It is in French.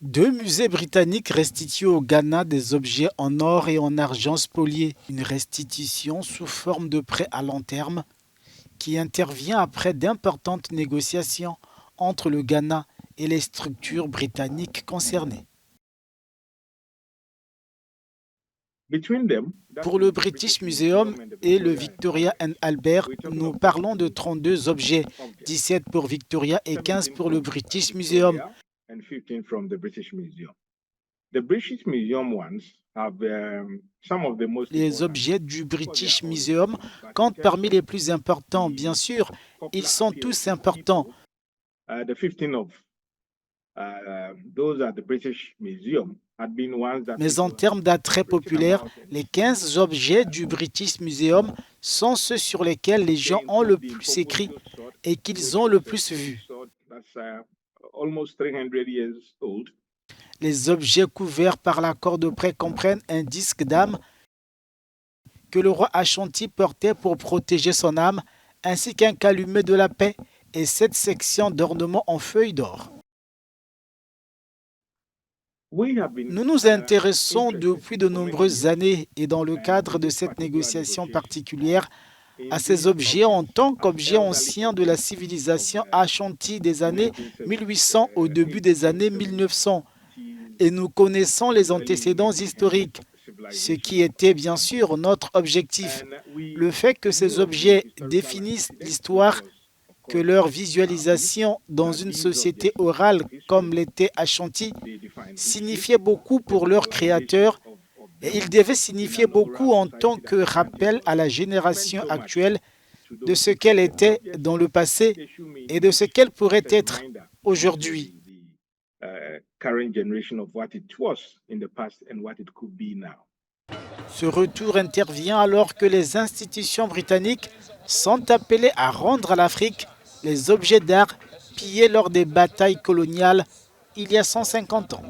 Deux musées britanniques restituent au Ghana des objets en or et en argent spoliés. Une restitution sous forme de prêt à long terme qui intervient après d'importantes négociations entre le Ghana et les structures britanniques concernées. Pour le British Museum et le Victoria and Albert, nous parlons de 32 objets, 17 pour Victoria et 15 pour le British Museum. Les objets du British Museum comptent parmi les plus importants, bien sûr, ils sont tous importants. Mais en termes d'attrait populaire, les 15 objets du British Museum sont ceux sur lesquels les gens ont le plus écrit et qu'ils ont le plus vu. Les objets couverts par l'accord de prêt comprennent un disque d'âme que le roi Ashanti portait pour protéger son âme, ainsi qu'un calumet de la paix et 7 sections d'ornements en feuilles d'or. Nous nous intéressons depuis de nombreuses années et dans le cadre de cette négociation particulière à ces objets en tant qu'objets anciens de la civilisation Ashanti des années 1800 au début des années 1900. Et nous connaissons les antécédents historiques, ce qui était bien sûr notre objectif. Le fait que ces objets définissent l'histoire, que leur visualisation dans une société orale comme l'était Ashanti signifiait beaucoup pour leurs créateurs et il devait signifier beaucoup en tant que rappel à la génération actuelle de ce qu'elle était dans le passé et de ce qu'elle pourrait être aujourd'hui. Ce retour intervient alors que les institutions britanniques sont appelées à rendre à l'Afrique les objets d'art pillés lors des batailles coloniales il y a 150 ans.